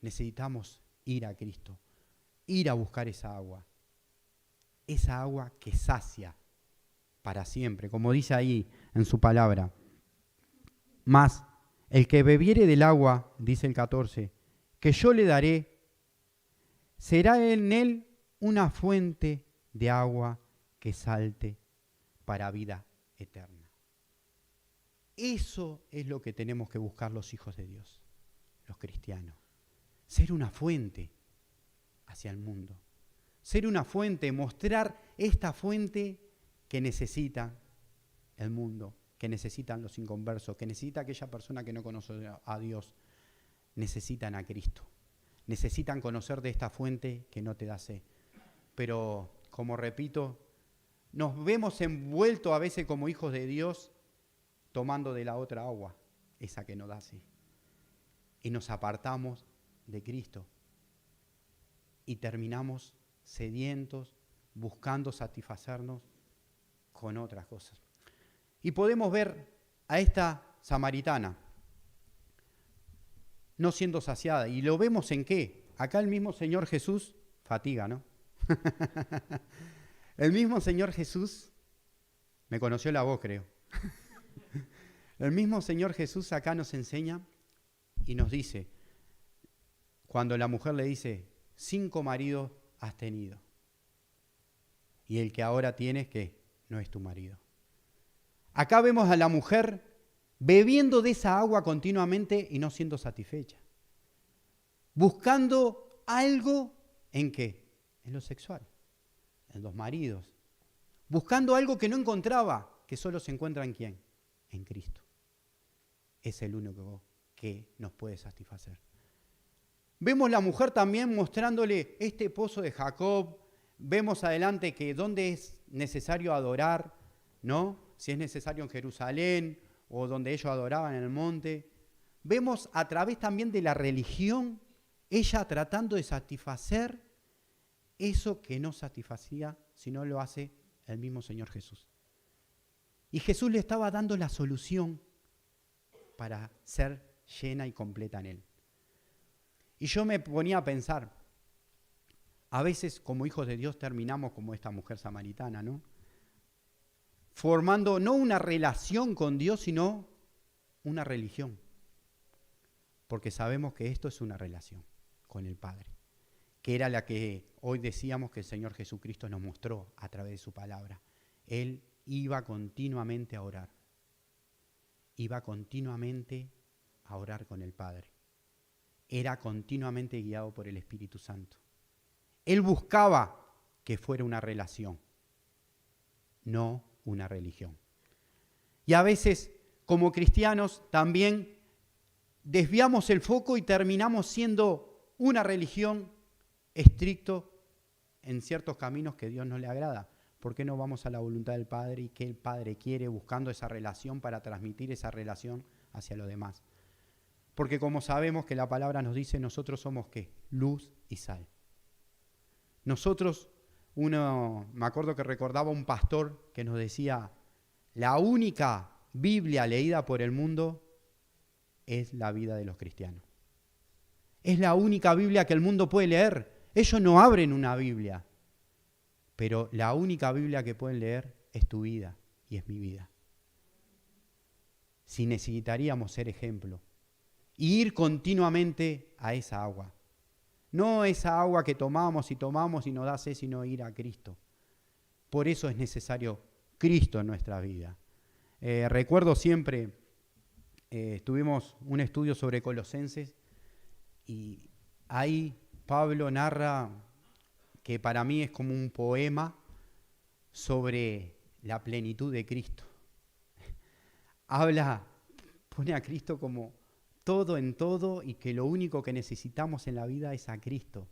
Necesitamos ir a Cristo, ir a buscar esa agua que sacia para siempre, como dice ahí en su palabra. Mas el que bebiere del agua, dice el 14, que yo le daré, será en él una fuente de agua que salte para vida eterna. Eso es lo que tenemos que buscar los hijos de Dios, los cristianos. Ser una fuente hacia el mundo. Ser una fuente, mostrar esta fuente que necesita el mundo, que necesitan los inconversos, que necesita aquella persona que no conoce a Dios. Necesitan a Cristo. Necesitan conocer de esta fuente que no te da sed. Pero, como repito, nos vemos envueltos a veces como hijos de Dios tomando de la otra agua, esa que nos da sed. Y nos apartamos de Cristo. Y terminamos sedientos, buscando satisfacernos con otras cosas. Y podemos ver a esta samaritana no siendo saciada. ¿Y lo vemos en qué? Acá el mismo Señor Jesús, fatiga, ¿no? El mismo Señor Jesús, me conoció la voz, creo. El mismo Señor Jesús acá nos enseña y nos dice, cuando la mujer le dice, 5 maridos has tenido. Y el que ahora tienes, ¿qué? No es tu marido. Acá vemos a la mujer bebiendo de esa agua continuamente y no siendo satisfecha. Buscando algo en qué? En lo sexual, en los maridos. Buscando algo que no encontraba, que solo se encuentra en ¿quién? En Cristo. Es el único que nos puede satisfacer. Vemos la mujer también mostrándole este pozo de Jacob. Vemos adelante que dónde es necesario adorar, ¿no? Si es necesario en Jerusalén o donde ellos adoraban en el monte. Vemos a través también de la religión, ella tratando de satisfacer eso que no satisfacía, si no lo hace el mismo Señor Jesús. Y Jesús le estaba dando la solución para ser llena y completa en Él. Y yo me ponía a pensar, a veces como hijos de Dios terminamos como esta mujer samaritana, ¿no? Formando no una relación con Dios, sino una religión. Porque sabemos que esto es una relación con el Padre, que era la que hoy decíamos que el Señor Jesucristo nos mostró a través de su palabra. Él iba continuamente a orar. Iba continuamente a orar con el Padre. Era continuamente guiado por el Espíritu Santo. Él buscaba que fuera una relación, no una religión. Y a veces, como cristianos, también desviamos el foco y terminamos siendo una religión estricto en ciertos caminos que Dios no le agrada. ¿Por qué no vamos a la voluntad del Padre y qué el Padre quiere, buscando esa relación para transmitir esa relación hacia los demás? Porque como sabemos que la palabra nos dice, nosotros somos ¿qué? Luz y sal. Nosotros, me acuerdo que recordaba un pastor que nos decía, la única Biblia leída por el mundo es la vida de los cristianos. Es la única Biblia que el mundo puede leer. Ellos no abren una Biblia, pero la única Biblia que pueden leer es tu vida y es mi vida. Si necesitaríamos ser ejemplo y ir continuamente a esa agua. No esa agua que tomamos y nos da sed, sino ir a Cristo. Por eso es necesario Cristo en nuestra vida. Recuerdo siempre, tuvimos un estudio sobre Colosenses y ahí Pablo narra que para mí es como un poema sobre la plenitud de Cristo. Pone a Cristo como todo en todo y que lo único que necesitamos en la vida es a Cristo.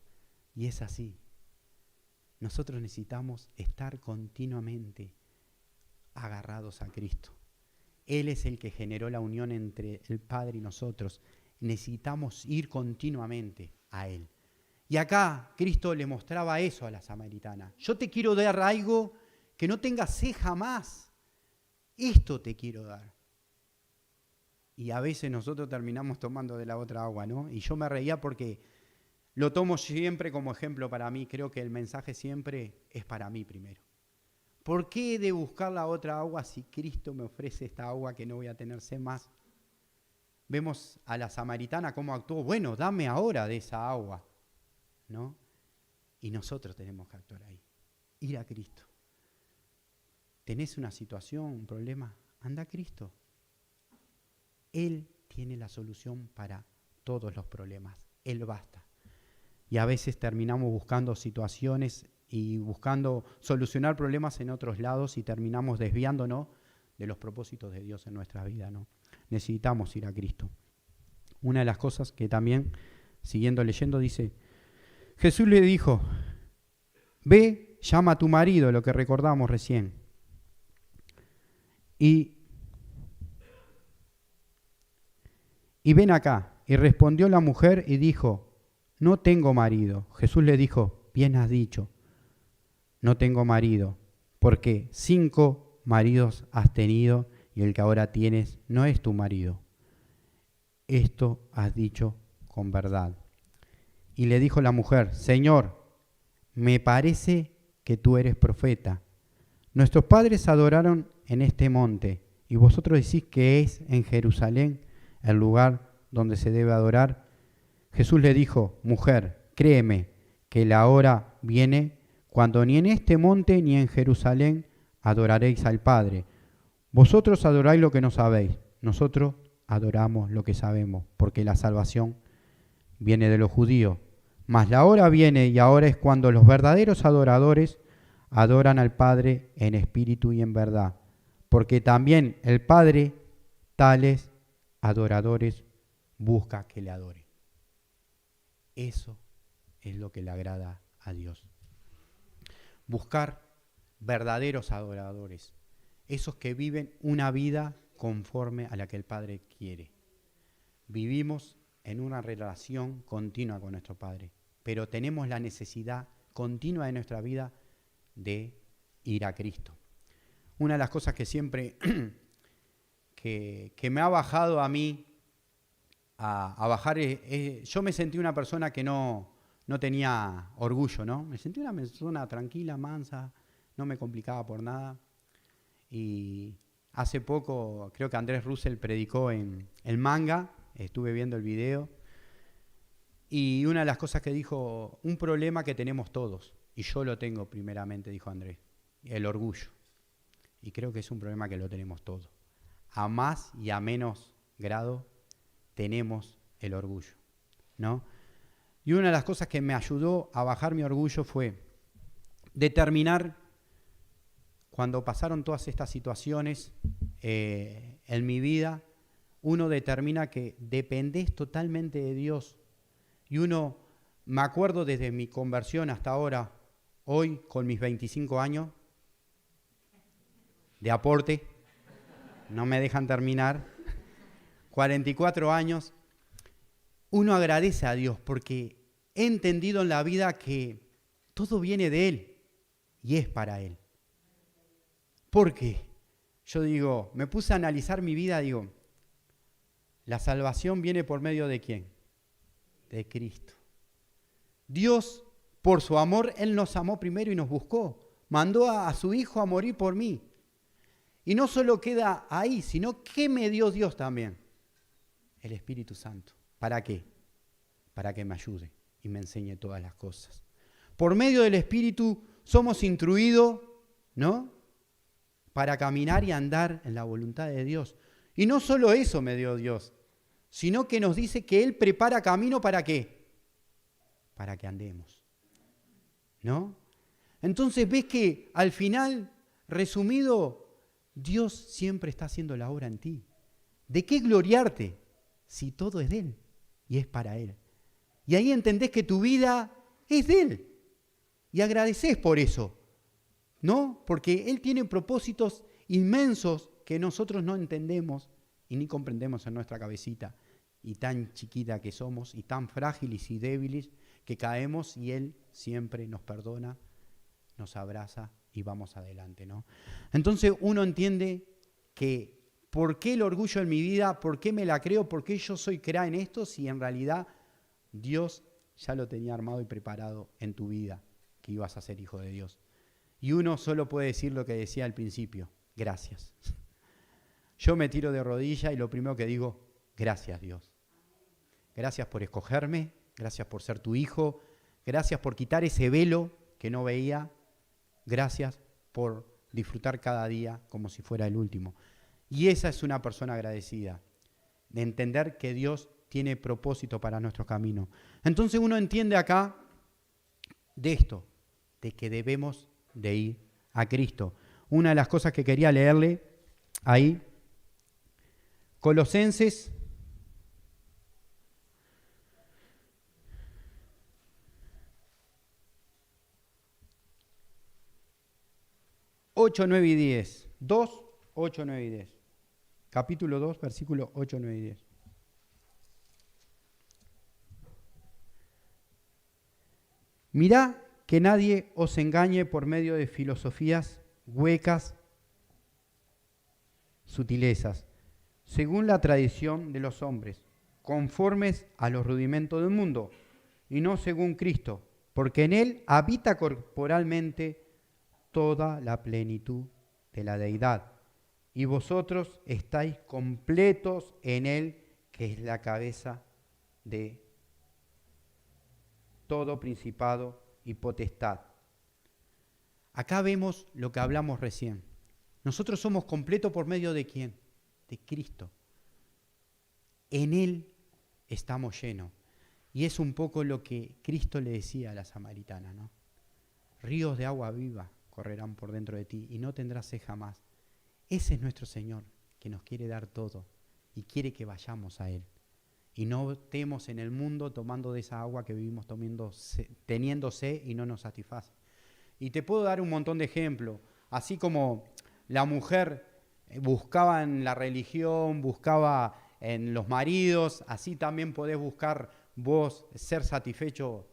Y es así. Nosotros necesitamos estar continuamente agarrados a Cristo. Él es el que generó la unión entre el Padre y nosotros. Necesitamos ir continuamente a Él. Y acá Cristo le mostraba eso a la samaritana. Yo te quiero dar algo que no tengas sed jamás. Esto te quiero dar. Y a veces nosotros terminamos tomando de la otra agua, ¿no? Y yo me reía porque lo tomo siempre como ejemplo para mí. Creo que el mensaje siempre es para mí primero. ¿Por qué he de buscar la otra agua si Cristo me ofrece esta agua que no voy a tener sed más? Vemos a la samaritana cómo actuó. Bueno, dame ahora de esa agua, ¿no? Y nosotros tenemos que actuar ahí. Ir a Cristo. ¿Tenés una situación, un problema? Anda a Cristo. Él tiene la solución para todos los problemas. Él basta. Y a veces terminamos buscando situaciones y buscando solucionar problemas en otros lados y terminamos desviándonos de los propósitos de Dios en nuestra vida, ¿no? Necesitamos ir a Cristo. Una de las cosas que también, siguiendo leyendo, dice, Jesús le dijo, ve, llama a tu marido, lo que recordamos recién. Y ven acá. Y respondió la mujer y dijo, no tengo marido. Jesús le dijo, bien has dicho, no tengo marido, porque 5 maridos has tenido y el que ahora tienes no es tu marido. Esto has dicho con verdad. Y le dijo la mujer, Señor, me parece que tú eres profeta. Nuestros padres adoraron en este monte, y vosotros decís que es en Jerusalén el lugar donde se debe adorar. Jesús le dijo, mujer, créeme que la hora viene cuando ni en este monte ni en Jerusalén adoraréis al Padre. Vosotros adoráis lo que no sabéis, nosotros adoramos lo que sabemos, porque la salvación viene de los judíos. Mas la hora viene y ahora es cuando los verdaderos adoradores adoran al Padre en espíritu y en verdad, porque también el Padre tales adoradores busca que le adoren. Eso es lo que le agrada a Dios. Buscar verdaderos adoradores, esos que viven una vida conforme a la que el Padre quiere. Vivimos en una relación continua con nuestro Padre, pero tenemos la necesidad continua de nuestra vida de ir a Cristo. Una de las cosas que siempre que me ha bajado a mí a bajar yo me sentí una persona que no tenía orgullo, ¿no? Me sentí una persona tranquila, mansa, no me complicaba por nada. Y hace poco creo que Andrés Russell predicó en el Manga, estuve viendo el video, y una de las cosas que dijo, un problema que tenemos todos, y yo lo tengo primeramente, dijo Andrés, el orgullo. Y creo que es un problema que lo tenemos todos. A más y a menos grado tenemos el orgullo, ¿no? Y una de las cosas que me ayudó a bajar mi orgullo fue determinar, cuando pasaron todas estas situaciones en mi vida, uno determina que dependés totalmente de Dios. Y uno, me acuerdo desde mi conversión hasta ahora, hoy con mis 25 años de aporte, no me dejan terminar, 44 años, uno agradece a Dios porque he entendido en la vida que todo viene de Él y es para Él. ¿Por qué? Yo digo, me puse a analizar mi vida, digo, la salvación viene por medio ¿de quién? De Cristo. Dios, por su amor, Él nos amó primero y nos buscó. Mandó a su Hijo a morir por mí. Y no solo queda ahí, sino que me dio Dios también. El Espíritu Santo. ¿Para qué? Para que me ayude y me enseñe todas las cosas. Por medio del Espíritu somos instruidos, ¿no? Para caminar y andar en la voluntad de Dios. Y no solo eso me dio Dios, sino que nos dice que Él prepara camino ¿para qué? Para que andemos, ¿no? Entonces ves que al final, resumido, Dios siempre está haciendo la obra en ti. ¿De qué gloriarte si todo es de Él y es para Él? Y ahí entendés que tu vida es de Él. Y agradecés por eso, ¿no? Porque Él tiene propósitos inmensos que nosotros no entendemos y ni comprendemos en nuestra cabecita. Y tan chiquita que somos, y tan frágiles y débiles, que caemos y Él siempre nos perdona, nos abraza y vamos adelante, ¿no? Entonces uno entiende que ¿por qué el orgullo en mi vida? ¿Por qué me la creo? ¿Por qué yo soy crea en esto? Si en realidad Dios ya lo tenía armado y preparado en tu vida, que ibas a ser hijo de Dios. Y uno solo puede decir lo que decía al principio, gracias. Yo me tiro de rodillas y lo primero que digo, gracias Dios. Gracias por escogerme, gracias por ser tu hijo, gracias por quitar ese velo que no veía, gracias por disfrutar cada día como si fuera el último. Y esa es una persona agradecida, de entender que Dios tiene propósito para nuestro camino. Entonces uno entiende acá de esto, de que debemos de ir a Cristo. Una de las cosas que quería leerle ahí, Colosenses 8, 9 y 10. 2, 8, 9 y 10. Capítulo 2, versículo 8, 9 y 10. Mirá que nadie os engañe por medio de filosofías huecas, sutilezas, según la tradición de los hombres, conformes a los rudimentos del mundo, y no según Cristo, porque en Él habita corporalmente toda la plenitud de la deidad, y vosotros estáis completos en Él, que es la cabeza de todo principado y potestad. Acá vemos lo que hablamos recién. Nosotros somos completos por medio de ¿quién? De Cristo. En Él estamos llenos. Y es un poco lo que Cristo le decía a la samaritana, ¿no? Ríos de agua viva correrán por dentro de ti y no tendrás sed jamás. Ese es nuestro Señor, que nos quiere dar todo y quiere que vayamos a Él. Y no estemos en el mundo tomando de esa agua que vivimos teniendo sed y no nos satisface. Y te puedo dar un montón de ejemplos. Así como la mujer buscaba en la religión, buscaba en los maridos, así también podés buscar vos ser satisfecho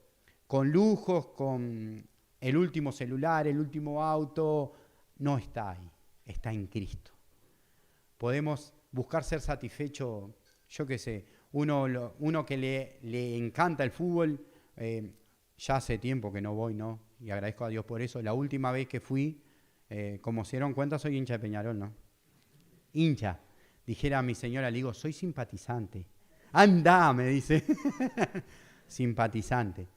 con lujos, con el último celular, el último auto. No está ahí, está en Cristo. Podemos buscar ser satisfecho, yo qué sé, uno que le encanta el fútbol, ya hace tiempo que no voy, ¿no? Y agradezco a Dios por eso. La última vez que fui, como se dieron cuenta, soy hincha de Peñarol, ¿no? Hincha. Dijera a mi señora, le digo, soy simpatizante. Anda, me dice. Simpatizante.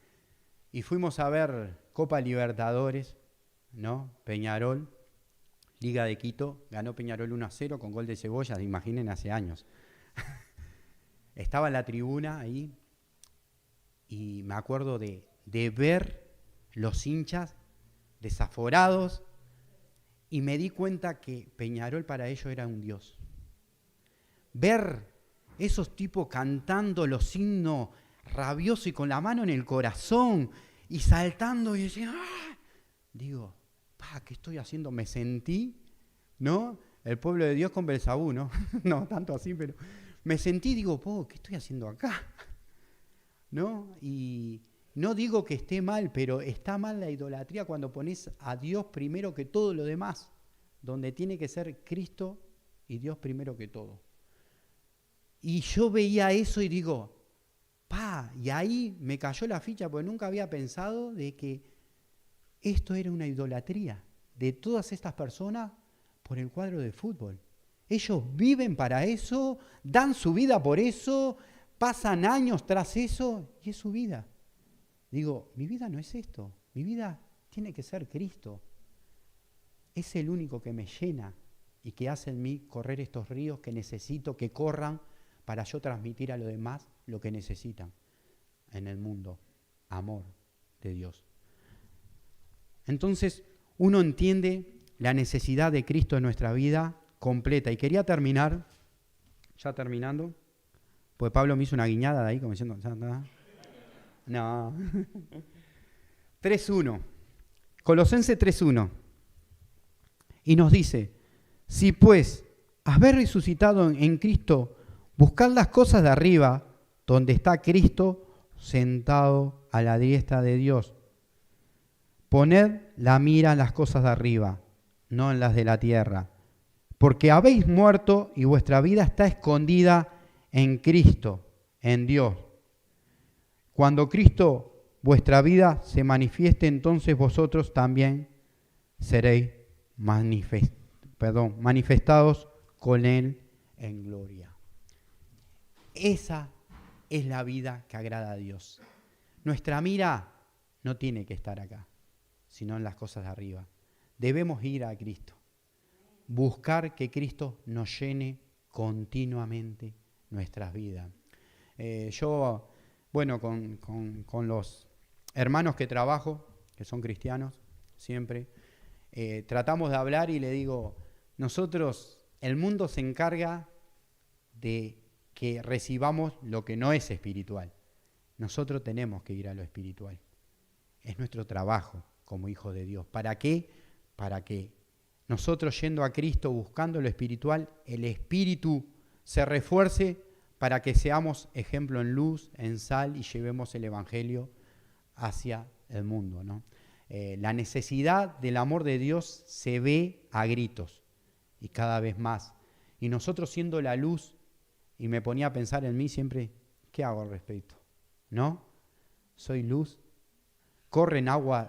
Y fuimos a ver Copa Libertadores, ¿no? Peñarol, Liga de Quito, ganó Peñarol 1-0 con gol de Cebollas, imaginen, hace años. Estaba en la tribuna ahí y me acuerdo de ver los hinchas desaforados y me di cuenta que Peñarol para ellos era un dios. Ver esos tipos cantando los himnos rabiosos y con la mano en el corazón y saltando y decían, ¡ah! Digo, ¿qué estoy haciendo? Me sentí, ¿no? El pueblo de Dios con Belzabú, ¿no? No tanto así, pero me sentí, digo, ¿qué estoy haciendo acá? ¿No? Y no digo que esté mal, pero está mal la idolatría cuando pones a Dios primero que todo lo demás, donde tiene que ser Cristo y Dios primero que todo. Y yo veía eso y digo, y ahí me cayó la ficha, porque nunca había pensado de que esto era una idolatría de todas estas personas por el cuadro de fútbol. Ellos viven para eso, dan su vida por eso, pasan años tras eso y es su vida. Digo, mi vida no es esto, mi vida tiene que ser Cristo. Es el único que me llena y que hace en mí correr estos ríos que necesito que corran para yo transmitir a los demás lo que necesitan en el mundo, amor de Dios. Entonces, uno entiende la necesidad de Cristo en nuestra vida completa. Y quería terminar, ya terminando, pues Pablo me hizo una guiñada de ahí, como diciendo, no. 3.1, Colosenses 3.1, y nos dice, si pues habéis resucitado en Cristo, buscad las cosas de arriba, donde está Cristo sentado a la diestra de Dios. Poned la mira en las cosas de arriba, no en las de la tierra, porque habéis muerto y vuestra vida está escondida en Cristo, en Dios. Cuando Cristo, vuestra vida, se manifieste, entonces vosotros también seréis manifestados con Él en gloria. Esa es la vida que agrada a Dios. Nuestra mira no tiene que estar acá, sino en las cosas de arriba. Debemos ir a Cristo, buscar que Cristo nos llene continuamente nuestras vidas. Yo, con los hermanos que trabajo, que son cristianos, siempre, tratamos de hablar y le digo, nosotros, el mundo se encarga de que recibamos lo que no es espiritual. Nosotros tenemos que ir a lo espiritual. Es nuestro trabajo como hijos de Dios. ¿Para qué? Para que nosotros, yendo a Cristo, buscando lo espiritual, el espíritu se refuerce para que seamos ejemplo en luz, en sal y llevemos el evangelio hacia el mundo, ¿no? La necesidad del amor de Dios se ve a gritos y cada vez más. Y nosotros siendo la luz, y me ponía a pensar en mí siempre, ¿qué hago al respecto? ¿No? ¿Soy luz? ¿Corren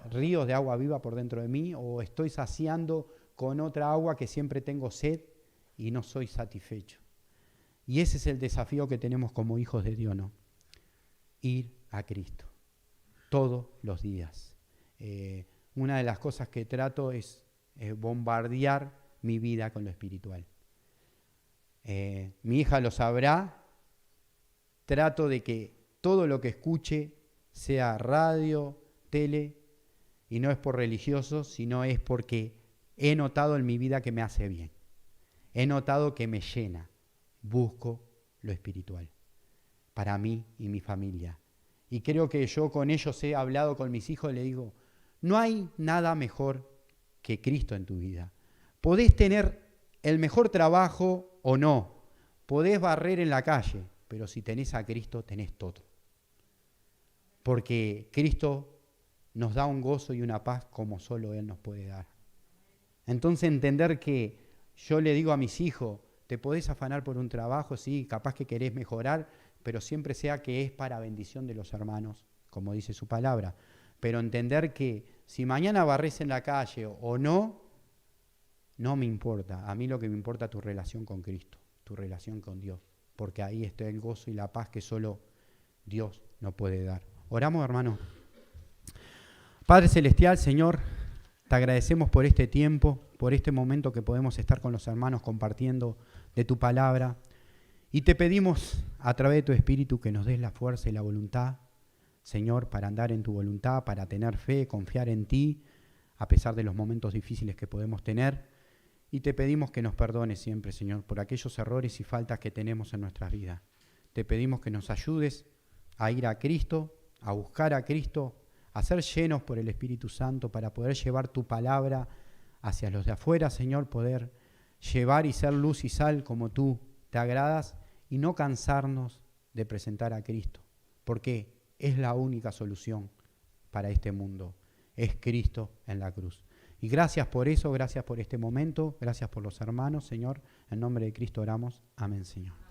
ríos de agua viva por dentro de mí? ¿O estoy saciando con otra agua que siempre tengo sed y no soy satisfecho? Y ese es el desafío que tenemos como hijos de Dios, ¿no? Ir a Cristo todos los días. Una de las cosas que trato es bombardear mi vida con lo espiritual. Mi hija lo sabrá. Trato de que todo lo que escuche sea radio, tele, y no es por religioso, sino es porque he notado en mi vida que me hace bien. He notado que me llena. Busco lo espiritual para mí y mi familia. Y creo que yo con ellos he hablado con mis hijos y les digo, no hay nada mejor que Cristo en tu vida. Podés tener el mejor trabajo o no, podés barrer en la calle, pero si tenés a Cristo, tenés todo. Porque Cristo nos da un gozo y una paz como solo Él nos puede dar. Entonces entender que yo le digo a mis hijos, te podés afanar por un trabajo, sí, capaz que querés mejorar, pero siempre sea que es para bendición de los hermanos, como dice su palabra. Pero entender que si mañana barres en la calle o no, no me importa. A mí lo que me importa es tu relación con Cristo, tu relación con Dios, porque ahí está el gozo y la paz que solo Dios nos puede dar. Oramos, hermano. Padre Celestial, Señor, te agradecemos por este tiempo, por este momento que podemos estar con los hermanos compartiendo de tu palabra. Y te pedimos a través de tu Espíritu que nos des la fuerza y la voluntad, Señor, para andar en tu voluntad, para tener fe, confiar en ti, a pesar de los momentos difíciles que podemos tener. Y te pedimos que nos perdones siempre, Señor, por aquellos errores y faltas que tenemos en nuestras vidas. Te pedimos que nos ayudes a ir a Cristo, a buscar a Cristo, a ser llenos por el Espíritu Santo para poder llevar tu palabra hacia los de afuera, Señor, poder llevar y ser luz y sal como tú te agradas y no cansarnos de presentar a Cristo, porque es la única solución para este mundo, es Cristo en la cruz. Y gracias por eso, gracias por este momento, gracias por los hermanos, Señor, en nombre de Cristo oramos, amén, Señor.